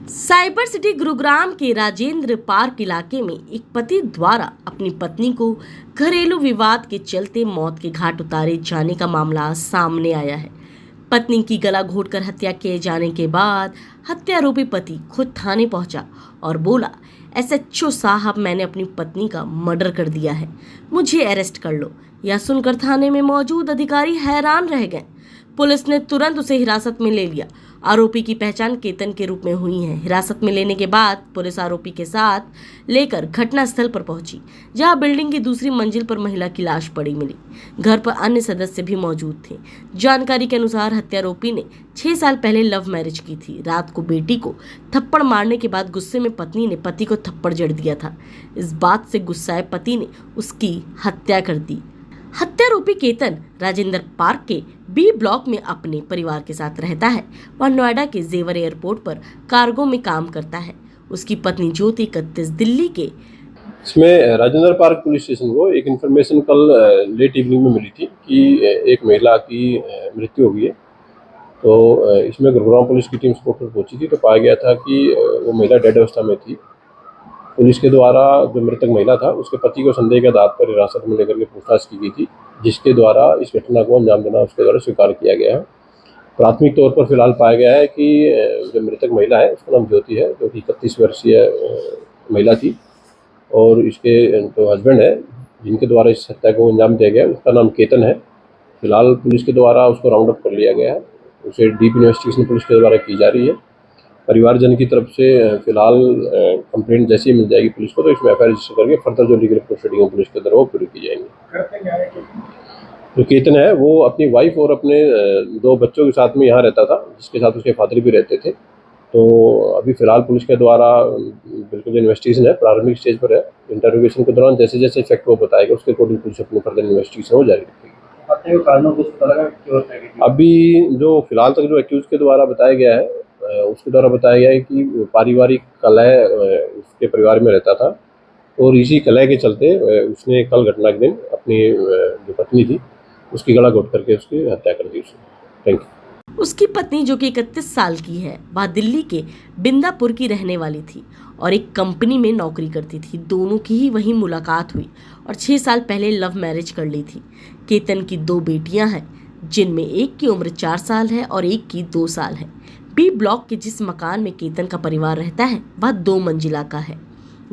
Cyber city Gurugram के Rajendra park इलाके में एक पति द्वारा अपनी पत्नी को घरेलू विवाद के चलते मौत के घाट उतारे जाने का मामला सामने आया है। पत्नी की गला घोंटकर हत्या किए जाने के बाद हत्यारोपी पति खुद थाने पहुंचा और बोला, एसएचओ साहब, मैंने अपनी पत्नी का मर्डर कर दिया है, मुझे अरेस्ट कर लो। यह सुनकर थाने में मौजूद अधिकारी हैरान रह गए। पुलिस ने तुरंत उसे हिरासत में ले लिया। आरोपी की पहचान केतन के रूप में हुई है। हिरासत में लेने के बाद पुलिस आरोपी के साथ लेकर घटनास्थल पर पहुंची, जहां बिल्डिंग की दूसरी मंजिल पर महिला की लाश पड़ी मिली। घर पर अन्य सदस्य भी मौजूद थे। जानकारी के अनुसार हत्यारोपी ने 6 साल पहले लव मैरिज की थी। रात को बेटी को थप्पड़ मारने के बाद गुस्से में पत्नी ने पति को थप्पड़ जड़ दिया था। इस बात से गुस्साए पति ने उसकी हत्या कर दी। हत्यारोपी केतन राजेंद्र पार्क के बी ब्लॉक में अपने परिवार के साथ रहता है। वह नोएडा के जेवर एयरपोर्ट पर कार्गो में काम करता है। उसकी पत्नी ज्योति 31 दिल्ली के। इसमें राजेंद्र पार्क पुलिस स्टेशन को एक इन्फॉर्मेशन कल लेट इवनिंग में मिली थी कि एक महिला की मृत्यु हो गई है। तो इसमें गुरुग्राम पुलिस की टीम स्पॉट पर पहुंची थी, तो पाया गया था कि वो महिला डेड अवस्था में थी। पुलिस के द्वारा जो मृतक महिला था उसके पति को संदेह के आधार पर हिरासत में लेकर के पूछताछ की गई थी, जिसके द्वारा इस घटना को अंजाम देना उसके द्वारा स्वीकार किया गया है। प्राथमिक तौर पर फिलहाल पाया गया है कि जो मृतक महिला है उसका नाम ज्योति है, जो कि 31 वर्षीय महिला थी, और इसके जो हस्बैंड है जिनके द्वारा इस हत्या को अंजाम दिया गया उसका नाम केतन है। फिलहाल पुलिस के द्वारा उसको राउंड अप कर लिया गया है। उसे डीप इन्वेस्टिगेशन पुलिस के द्वारा की जा रही है। परिवारजन की तरफ से फिलहाल कंप्लेंट जैसे ही मिल जाएगी पुलिस को, तो इसमें एफआईआर रजिस्टर करके फर्दर जो लीगल प्रोसीडिंग हो पुलिस के द्वारा वो पूरी की जाएंगी। जो केतन है वो अपनी वाइफ और अपने 2 बच्चों के साथ में यहाँ रहता था, जिसके साथ उसके फादर भी रहते थे। तो अभी फिलहाल पुलिस के द्वारा बिल्कुल इन्वेस्टिगेशन है, प्रारंभिक स्टेज पर है। इंटरोगेशन के दौरान जैसे जैसे फैक्ट वो बताएगा उसके अकॉर्डिंग पुलिस अपनी फर्दर इन्वेस्टिगेशन हो जारी रखेगी। अभी जो फिलहाल तक जो एक्यूज के द्वारा बताया गया है उसके द्वारा बताया गया है कि पारिवारिक कलह उसके परिवार में रहता था, और इसी कलह के चलते उसने कल घटना के दिन अपनी जो पत्नी थी उसकी गला घोंट करके उसकी हत्या कर दी उसने। Thank you. उसकी पत्नी, जो कि 31 साल की है, वह दिल्ली के बिंदापुर की रहने वाली थी और एक कंपनी में नौकरी करती थी। दोनों की ही वहीं मुलाकात हुई और 6 साल पहले लव मैरिज कर ली थी। केतन की 2 बेटियां हैं, जिनमें एक की उम्र 4 साल है और एक की 2 साल है। बी ब्लॉक के जिस मकान में केतन का परिवार रहता है वह 2 मंजिला का है।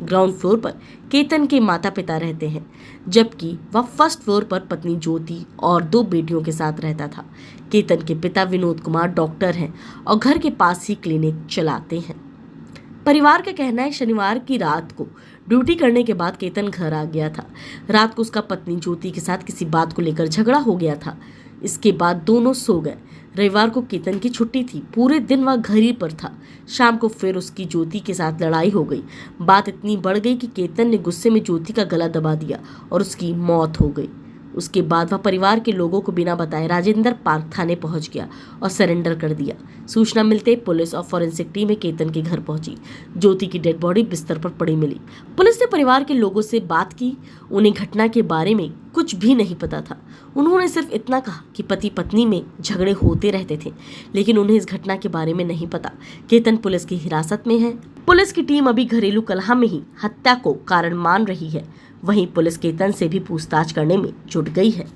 ग्राउंड फ्लोर पर केतन के माता पिता रहते हैं, जबकि वह फर्स्ट फ्लोर पर पत्नी ज्योति और 2 बेटियों के साथ रहता था। केतन के पिता विनोद कुमार डॉक्टर हैं और घर के पास ही क्लिनिक चलाते हैं। परिवार का कहना है, शनिवार की रात को ड्यूटी करने के बाद केतन घर आ गया था। रात को उसका पत्नी ज्योति के साथ किसी बात को लेकर झगड़ा हो गया था। इसके बाद दोनों सो गए। रविवार को केतन की छुट्टी थी, पूरे दिन वह घर ही पर था। शाम को फिर उसकी ज्योति के साथ लड़ाई हो गई। बात इतनी बढ़ गई कि केतन ने गुस्से में ज्योति का गला दबा दिया और उसकी मौत हो गई। उसके बाद वह परिवार के लोगों को बिना बताए राजेंद्र पार्क थाने पहुंच गया और सरेंडर कर दिया। सूचना मिलते पुलिस और फॉरेंसिक टीमें केतन के घर पहुंची। ज्योति की डेड बॉडी बिस्तर पर पड़ी मिली। पुलिस ने परिवार के लोगों से बात की। उन्हें घटना के बारे में कुछ भी नहीं पता था। उन्होंने सिर्फ इतना कहा कि पति पत्नी में झगड़े होते रहते थे, लेकिन उन्हें इस घटना के बारे में नहीं पता। केतन पुलिस की हिरासत में है। पुलिस की टीम अभी घरेलू कलह में ही हत्या को कारण मान रही है। वहीं पुलिस केतन से भी पूछताछ करने में जुट गई है।